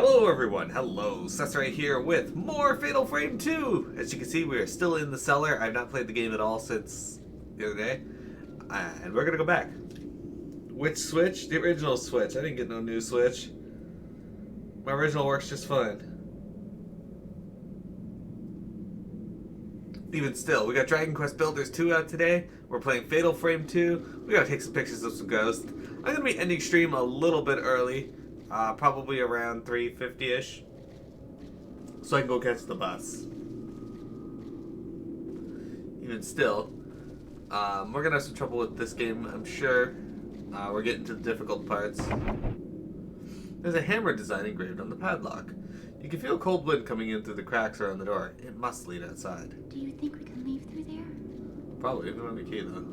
Hello everyone, hello, Cellar here with more Fatal Frame 2! As you can see, we are still in the cellar. I've not played the game at all since the other day. And we're gonna go back. Which Switch? The original Switch. I didn't get no new Switch. My original works just fine. Even still, we got Dragon Quest Builders 2 out today. We're playing Fatal Frame 2. We gotta take some pictures of some ghosts. I'm gonna be ending stream a little bit early. Probably around 3:50-ish. So I can go catch the bus. Even still, we're gonna have some trouble with this game, I'm sure. We're getting to the difficult parts. There's a hammer design engraved on the padlock. You can feel cold wind coming in through the cracks around the door. It must lead outside. Do you think we can leave through there? Probably. We don't have a key, though.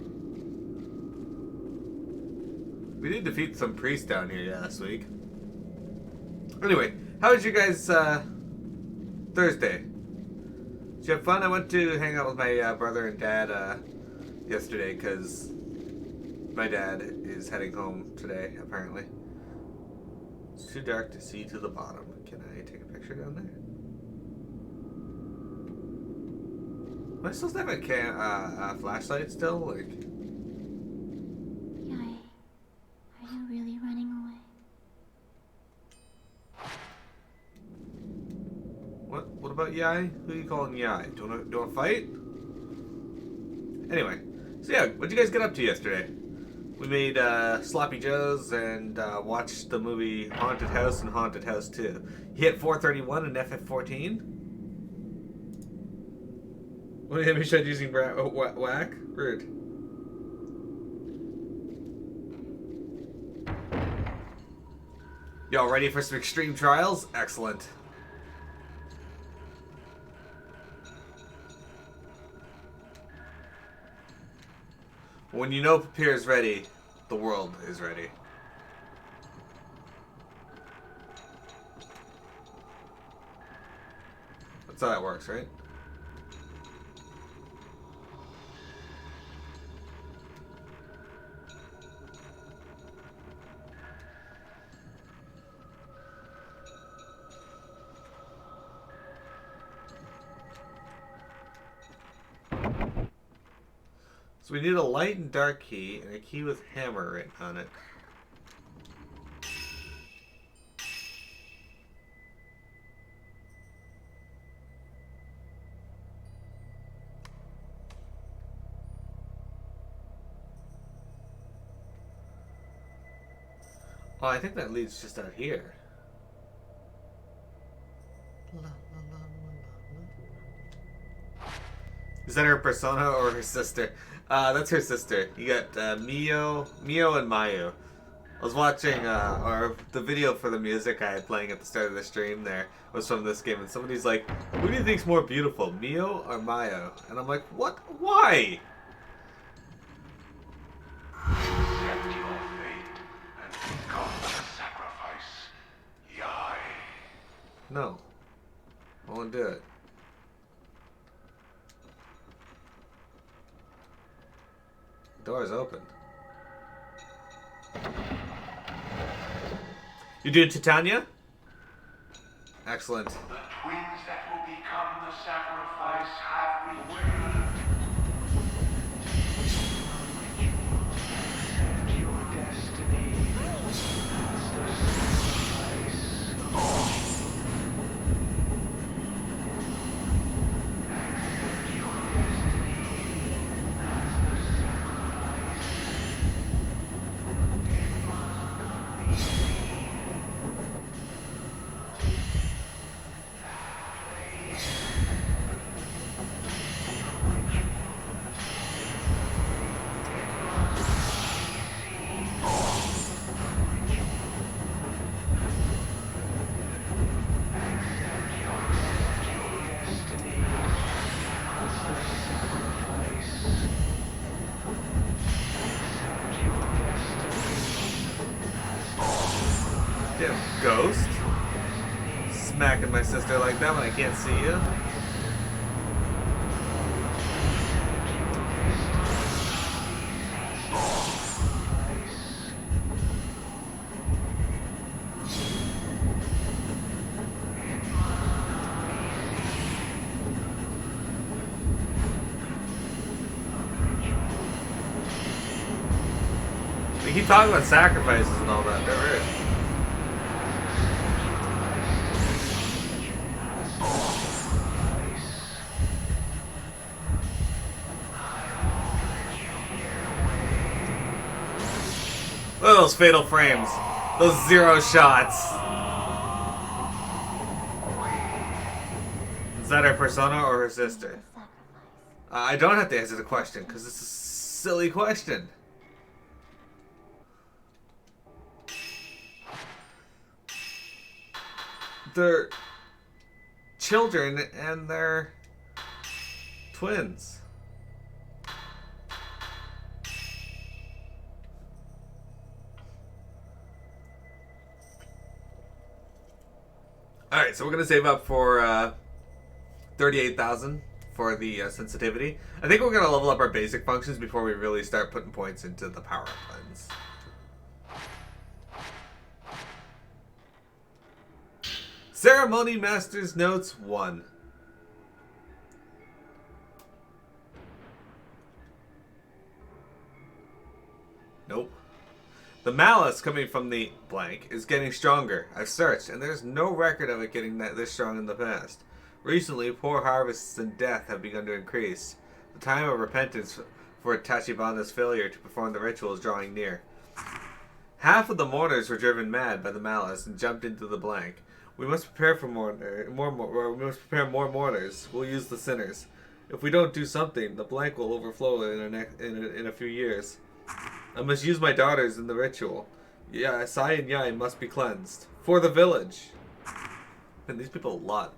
We did defeat some priests down here last week. Anyway, how was your guys' Thursday? Did you have fun? I went to hang out with my brother and dad yesterday because my dad is heading home today, apparently. It's too dark to see to the bottom. Can I take a picture down there? Am I supposed to have a flashlight still? Like, Yai, are you really running away? What about Yai? Who are you calling Yai? Do you want to fight? Anyway, so yeah, what'd you guys get up to yesterday? We made Sloppy Joes and watched the movie Haunted House and Haunted House 2. You hit 431 and FF14? What, have you tried using whack? Rude. Y'all ready for some extreme trials? Excellent. When you know Papir is ready, the world is ready. That's how that works, right? So we need a light and dark key, and a key with hammer written on it. Oh, I think that leads just out here. Is that her persona or her sister? That's her sister. You got Mio and Mayu. I was watching, or the video for the music I had playing at the start of the stream there was from this game, and somebody's like, who do you think's more beautiful, Mio or Mayu? And I'm like, what? Why? Accept your fate and become the sacrifice, Yai. No. I won't do it. Door's open. You doing Titania? Excellent. The twins that will become the sacrifice have returned. Accept your destiny as the sacrifice. Accept your destiny as the sacrifice. Damn ghost. Smacking my sister like that when I can't see you. keep talking about sacrifices and all that. There is. Look at those fatal frames. Those 0 shots. Is that her persona or her sister? I don't have to answer the question because it's a silly question. They're children and they're twins. Alright, so we're going to save up for 38,000 for the sensitivity. I think we're going to level up our basic functions before we really start putting points into the power-up buttons. Ceremony Master's Notes 1. Nope. The malice coming from the blank is getting stronger. I've searched, and there's no record of it getting this strong in the past. Recently, poor harvests and death have begun to increase. The time of repentance for Tachibanda's failure to perform the ritual is drawing near. Half of the mourners were driven mad by the malice and jumped into the blank. We must prepare for we must prepare more mourners. We'll use the sinners. If we don't do something, the blank will overflow in a few years. I must use my daughters in the ritual. Yeah, Sai and Yai must be cleansed. For the village. And these people a lot.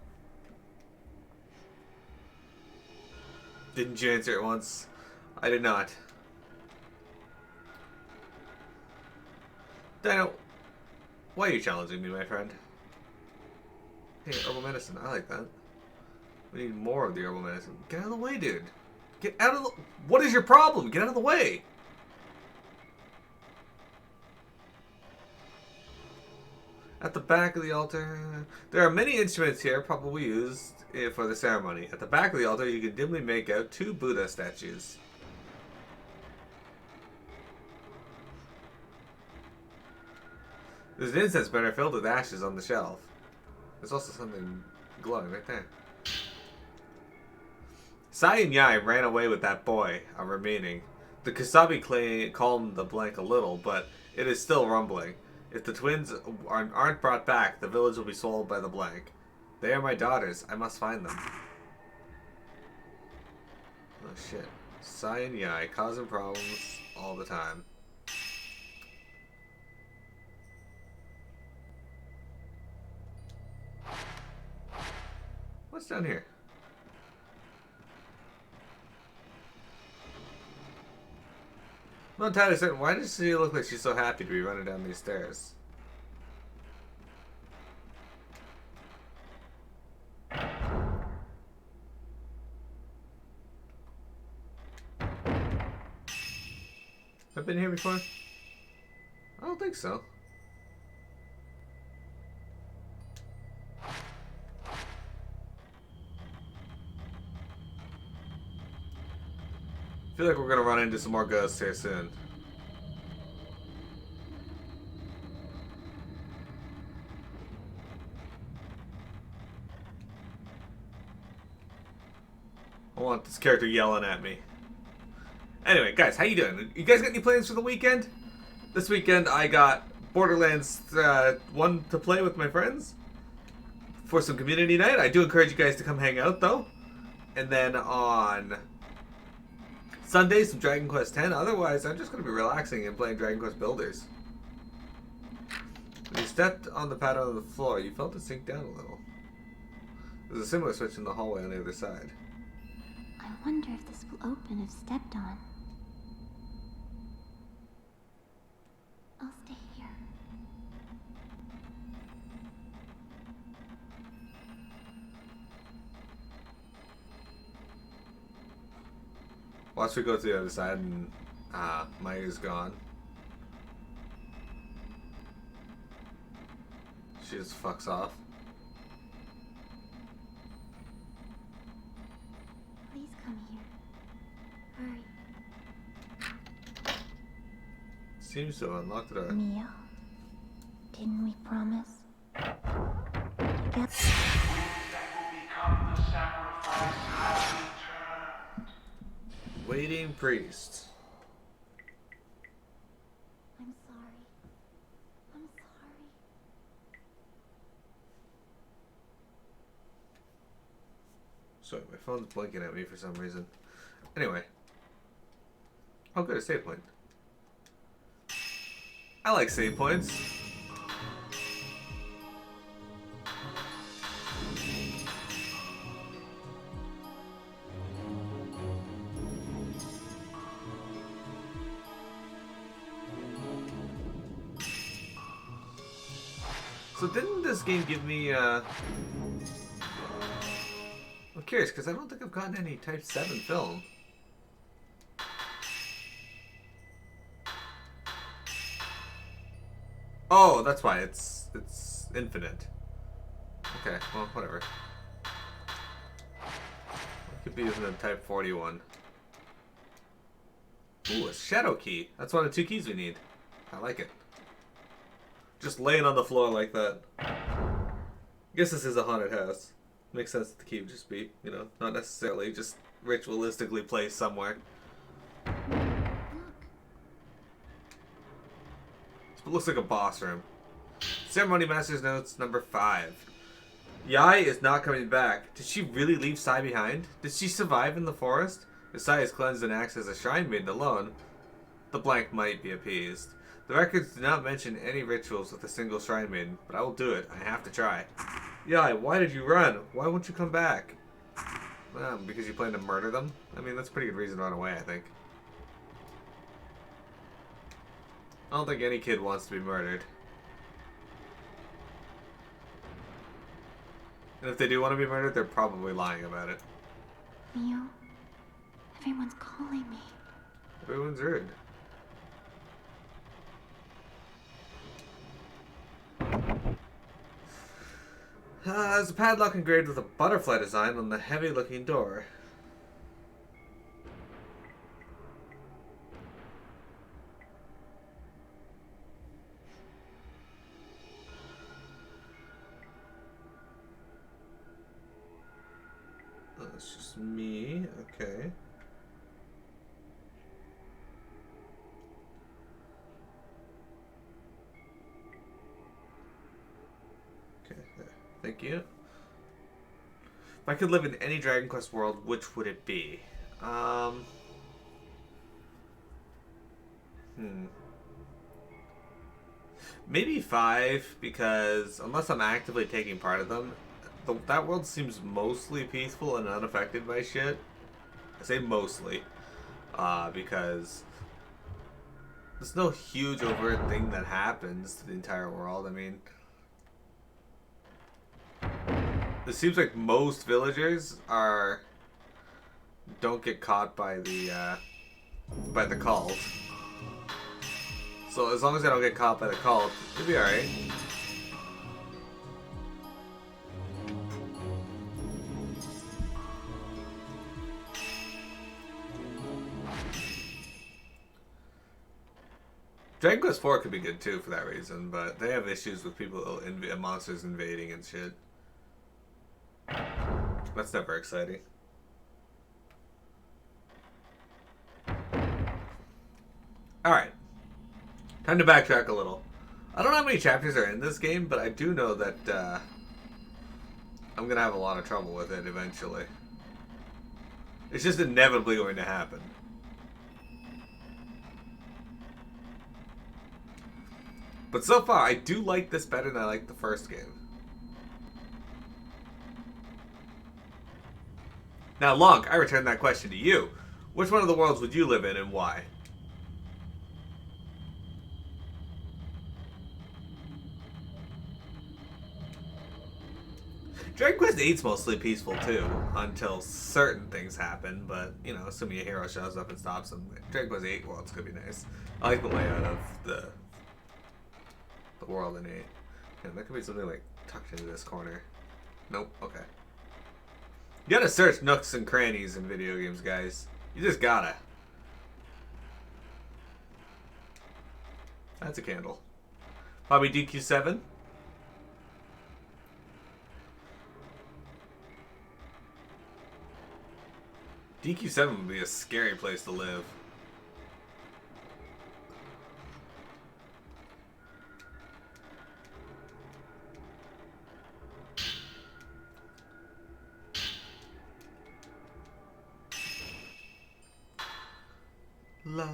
Didn't you answer it once? I did not. Dino, why are you challenging me, my friend? Hey, herbal medicine. I like that. We need more of the herbal medicine. Get out of the way, dude. Get out of the... What is your problem? Get out of the way. At the back of the altar... There are many instruments here probably used for the ceremony. At the back of the altar, you can dimly make out 2 Buddha statues. There's an incense burner filled with ashes on the shelf. There's also something glowing right there. Sai and Yai ran away with that boy, a remaining. The Kusabi calmed the blank a little, but it is still rumbling. If the twins aren't brought back, the village will be swallowed by the blank. They are my daughters. I must find them. Oh shit. Sai and Yai causing problems all the time. What's down here? I'm not entirely certain. Why does she look like she's so happy to be running down these stairs? I've been here before? I don't think so. I feel like we're gonna run into some more ghosts here soon. I want this character yelling at me. Anyway, guys, how you doing? You guys got any plans for the weekend? This weekend I got Borderlands 1 to play with my friends for some community night. I do encourage you guys to come hang out though. And then on Sunday, some Dragon Quest X. Otherwise, I'm just going to be relaxing and playing Dragon Quest Builders. When you stepped on the pattern on the floor, you felt it sink down a little. There's a similar switch in the hallway on the other side. I wonder if this will open if stepped on. I'll stay here. Watch me go to the other side and my ear's gone. She just fucks off. Please come here. Hurry. Seems to have unlocked the door. Mio, didn't we promise? Get That will become the sacrifice have returned. Waiting priest. I'm sorry. I'm sorry. Sorry, my phone's blinking at me for some reason. Anyway. Oh, good, a save point. I like save points. So didn't this game give me, I'm curious, because I don't think I've gotten any Type 7 film. Oh, that's why, it's infinite. Okay, well, whatever. I could be using a Type 41. Ooh, a shadow key. That's one of the 2 keys we need. I like it. Just laying on the floor like that. I guess this is a haunted house. Makes sense that the key would just be, you know, not necessarily just ritualistically placed somewhere. It looks like a boss room. Ceremony Master's Notes number 5. Yai is not coming back. Did she really leave Sai behind? Did she survive in the forest? If Sai is cleansed and acts as a shrine maiden alone, the blank might be appeased. The records do not mention any rituals with a single shrine maiden, but I will do it. I have to try. Yai, why did you run? Why won't you come back? Because you plan to murder them? I mean, that's a pretty good reason to run away, I think. I don't think any kid wants to be murdered. And if they do want to be murdered, they're probably lying about it. Mio, everyone's calling me. Everyone's rude. There's a padlock engraved with a butterfly design on the heavy-looking door. That's just me. Okay. Okay, there. Thank you. If I could live in any Dragon Quest world, which would it be? Maybe 5, because unless I'm actively taking part of them, that world seems mostly peaceful and unaffected by shit. I say mostly, because there's no huge overt thing that happens to the entire world. I mean, it seems like most villagers don't get caught by the cult. So as long as I don't get caught by the cult, it'll be alright. Dragon Quest IV could be good too for that reason, but they have issues with people, monsters invading and shit. That's never exciting. Alright. Time to backtrack a little. I don't know how many chapters are in this game, but I do know that I'm going to have a lot of trouble with it eventually. It's just inevitably going to happen. But so far, I do like this better than I liked the first game. Now, Lonk, I return that question to you. Which one of the worlds would you live in and why? Dragon Quest VIII's mostly peaceful too, until certain things happen, but, you know, assuming a hero shows up and stops them. Dragon Quest VIII worlds could be nice. I like the layout of the world in 8. Yeah, that could be something like tucked into this corner. Nope, okay. You gotta search nooks and crannies in video games, guys. You just gotta. That's a candle. Probably DQ7. DQ7 would be a scary place to live. La la la.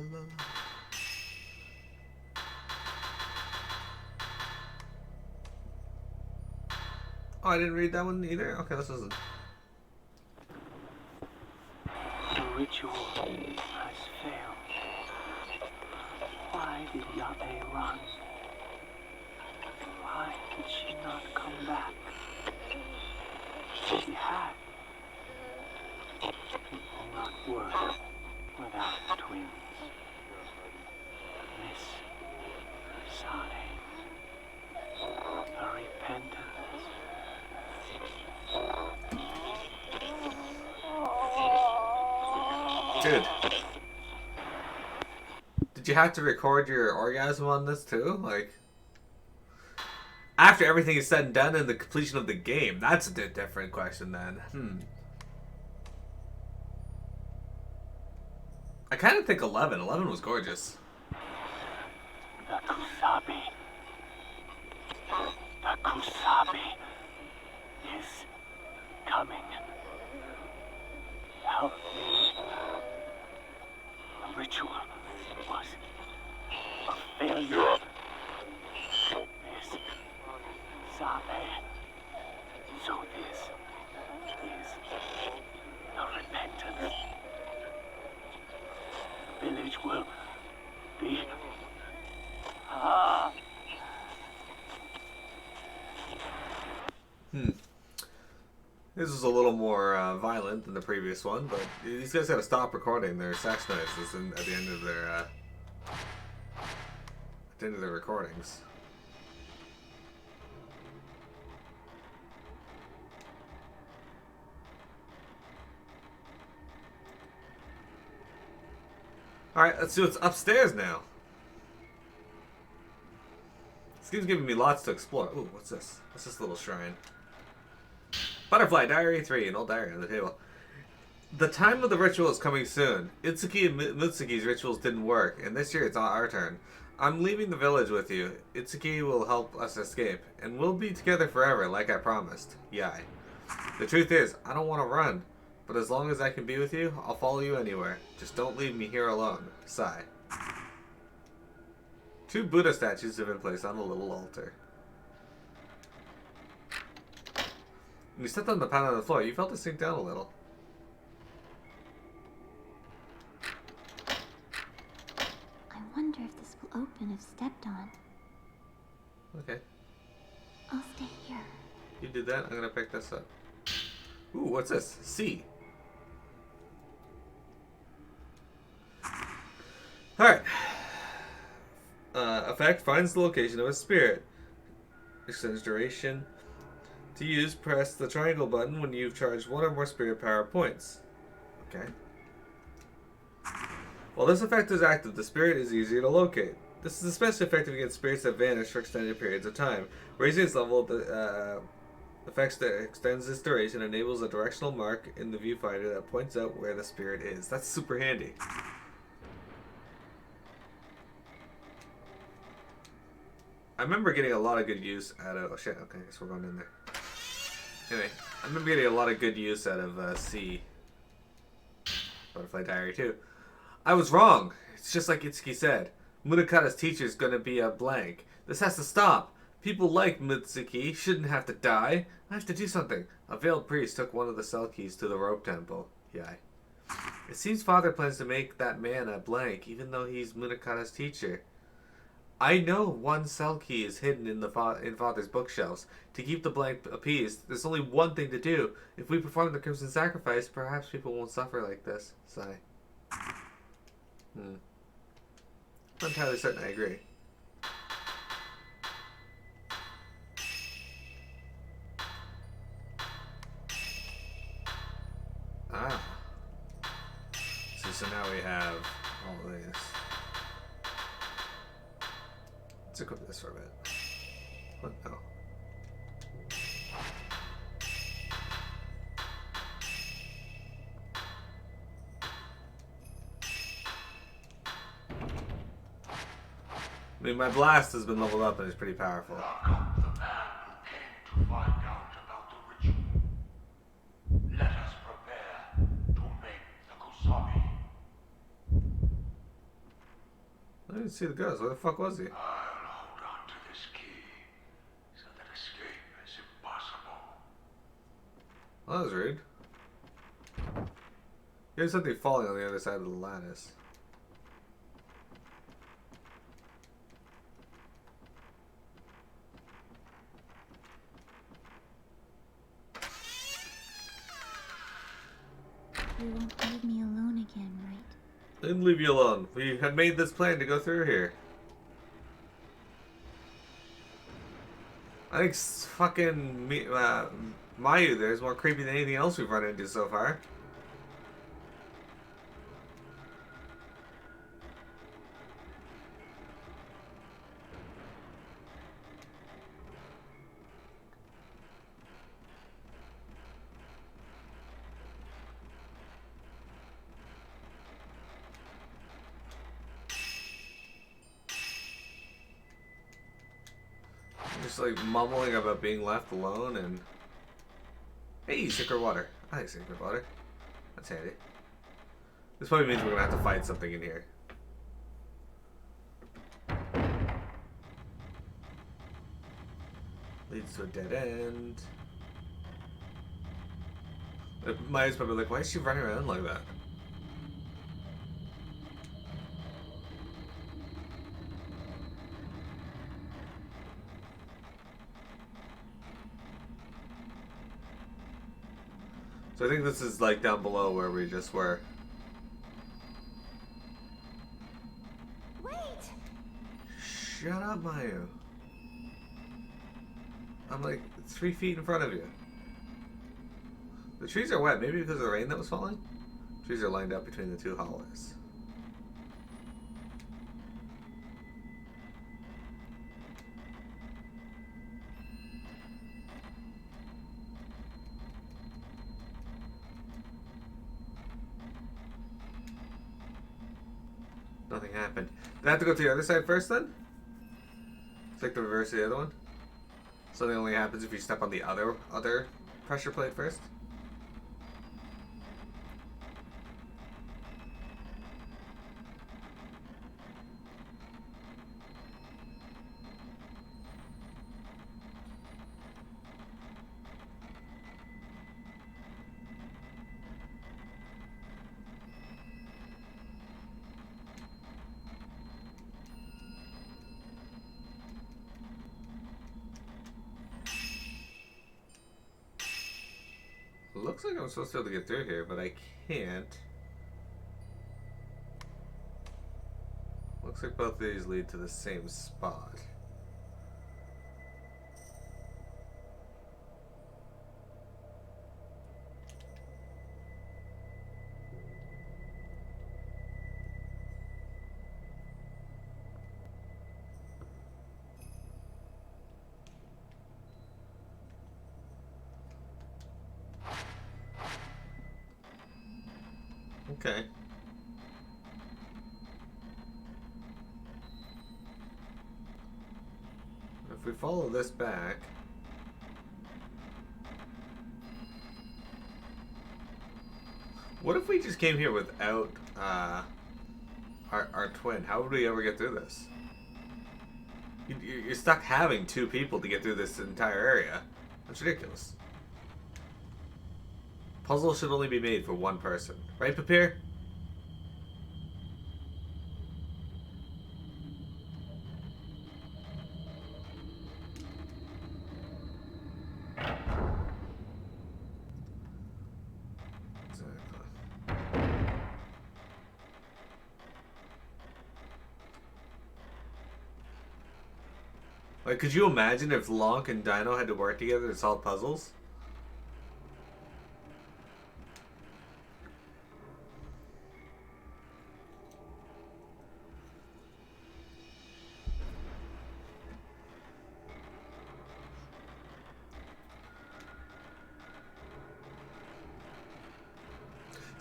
Oh, I didn't read that one either? Okay, this isn't. The ritual has failed. Why did Yabe run? Why did she not come back? She had. It will not work without twins. Miss Sane. A repentance. Dude. Did you have to record your orgasm on this too? Like, after everything is said and done and the completion of the game, that's a different question then. I kind of think 11. 11 was gorgeous. The Kusabi. The Kusabi is coming. Help me. The ritual was a failure. Miss Sabe. So this is the repentance. The village will be This was a little more violent than the previous one, but these guys got to stop recording their sex noises at the end of their recordings. All right, let's see what's upstairs now. This game's giving me lots to explore. Ooh, what's this? What's this little shrine? Butterfly Diary 3, an old diary on the table. The time of the ritual is coming soon. Itsuki and Mitsuki's rituals didn't work, and this year it's our turn. I'm leaving the village with you. Itsuki will help us escape, and we'll be together forever, like I promised. Yai. The truth is, I don't want to run, but as long as I can be with you, I'll follow you anywhere. Just don't leave me here alone. Sigh. 2 Buddha statues have been placed on a little altar. When you stepped on the pad on the floor, you felt it sink down a little. I wonder if this will open if stepped on. Okay. I'll stay here. You did that. I'm gonna pick this up. Ooh, what's this? C. Alright. Effect finds the location of a spirit. Extends duration. To use, press the triangle button when you've charged 1 or more spirit power points. Okay. While this effect is active, the spirit is easier to locate. This is especially effective against spirits that vanish for extended periods of time. Raising its level, the effect that extends its duration enables a directional mark in the viewfinder that points out where the spirit is. That's super handy. I remember getting a lot of good use out of... Oh shit, okay, I guess we're going in there. Anyway, I remember getting a lot of good use out of C. Butterfly Diary 2. I was wrong. It's just like Itsuki said. Munakata's teacher is going to be a blank. This has to stop. People like Mitsuki shouldn't have to die. I have to do something. A veiled priest took one of the cell keys to the rope temple. Yai. It seems Father plans to make that man a blank, even though he's Munakata's teacher. I know one cell key is hidden in Father's bookshelves. To keep the blank appeased, there's only one thing to do. If we perform the Crimson Sacrifice, perhaps people won't suffer like this. Sigh. I'm entirely certain I agree. Ah. So now we have all this. Let's equip this for a bit. What? No. I mean, my blast has been leveled up and it's pretty powerful. Lock up the man who came to find out about the ritual. Let us prepare to make the Kusami. I didn't see the ghost. Where the fuck was he? I'll hold on to this key so that escape is impossible. Well, that was rude. Here's something falling on the other side of the lattice. You won't leave me alone again, right? I didn't leave you alone. We had made this plan to go through here. I think fucking Mayu there is more creepy than anything else we've run into so far. Just like mumbling about being left alone and... Hey, secret water. I like secret water. That's handy. This probably means we're gonna have to fight something in here. Leads to a dead end. Maya's probably like, why is she running around like that? So I think this is like down below where we just were. Wait! Shut up, Mayu. I'm like 3 feet in front of you. The trees are wet, maybe because of the rain that was falling? Trees are lined up between the two hollows. Nothing happened. Did I have to go to the other side first then? It's like the reverse of the other one? Something only happens if you step on the other pressure plate first? Looks like I'm supposed to be able to get through here, but I can't. Looks like both of these lead to the same spot. Okay. If we follow this back... What if we just came here without our twin? How would we ever get through this? You're stuck having 2 people to get through this entire area. That's ridiculous. Puzzles should only be made for 1 person. Right, Papir? Like, could you imagine if Lonk and Dino had to work together to solve puzzles?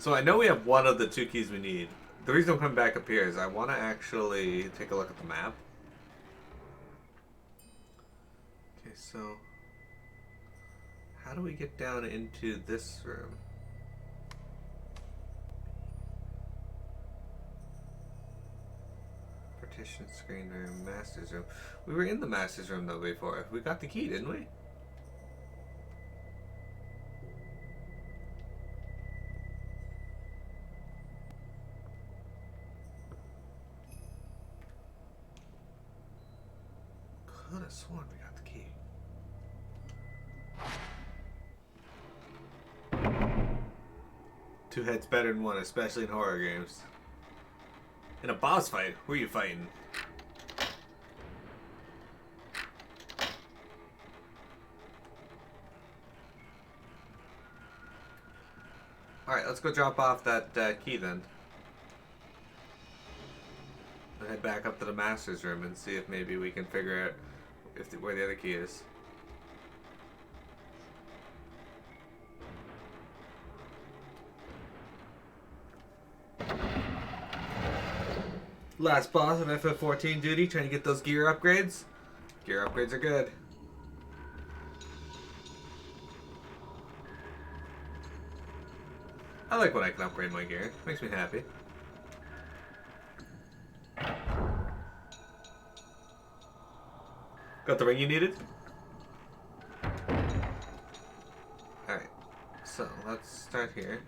So I know we have one of the 2 keys we need. The reason I'm coming back up here is I want to actually take a look at the map. Okay, so how do we get down into this room? Partition, screen room, master's room. We were in the master's room though before. We got the key, didn't we? Could have sworn we got the key. Two heads better than one, especially in horror games. In a boss fight, who are you fighting? Alright, let's go drop off that key then. And head back up to the master's room and see if maybe we can figure out where the other key is. Last boss of FF14 duty, trying to get those gear upgrades. Gear upgrades are good. I like when I can upgrade my gear. Makes me happy. Got the ring you needed? Alright. So, let's start here.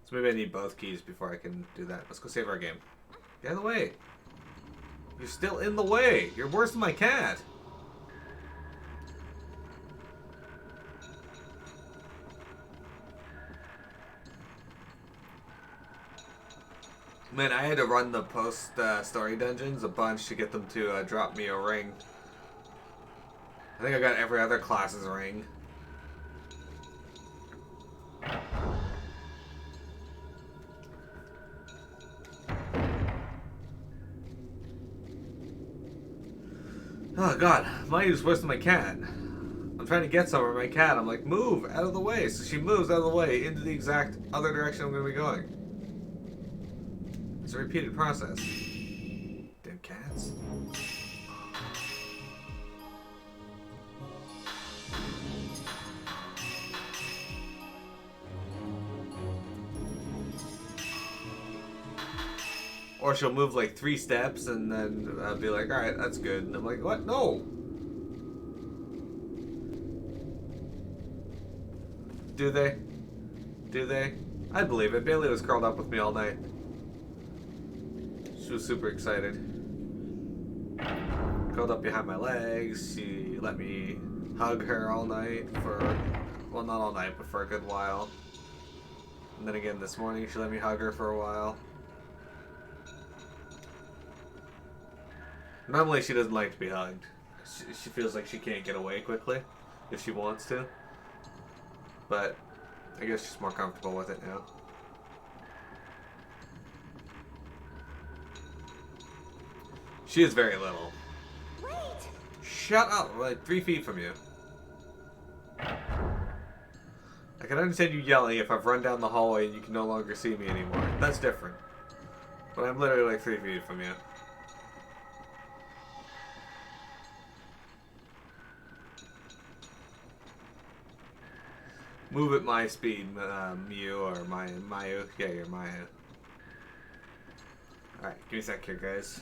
So maybe I need both keys before I can do that. Let's go save our game. Get out of the way. You're still in the way. You're worse than my cat. Man, I had to run the post-story dungeons a bunch to get them to drop me a ring. I think I got every other class's ring. Oh god, Mayu's worse than my cat. I'm trying to get somewhere with my cat. I'm like, move out of the way. So she moves out of the way into the exact other direction I'm going to be going. It's a repeated process. Damn cats. Or she'll move like 3 steps and then I'll be like, alright, that's good. And I'm like, what? No! Do they? Do they? I believe it. Bailey was curled up with me all night. She was super excited. Curled up behind my legs. She let me hug her all night for, well, not all night, but for a good while. And then again this morning, she let me hug her for a while. Normally she doesn't like to be hugged. She feels like she can't get away quickly if she wants to. But I guess she's more comfortable with it now. She is very little. Wait! Shut up! We're like 3 feet from you. I can understand you yelling if I've run down the hallway and you can no longer see me anymore. That's different. But I'm literally like 3 feet from you. Move at my speed, Mew or Mayu. Yeah, you're Mayu. Alright, give me a sec here, guys.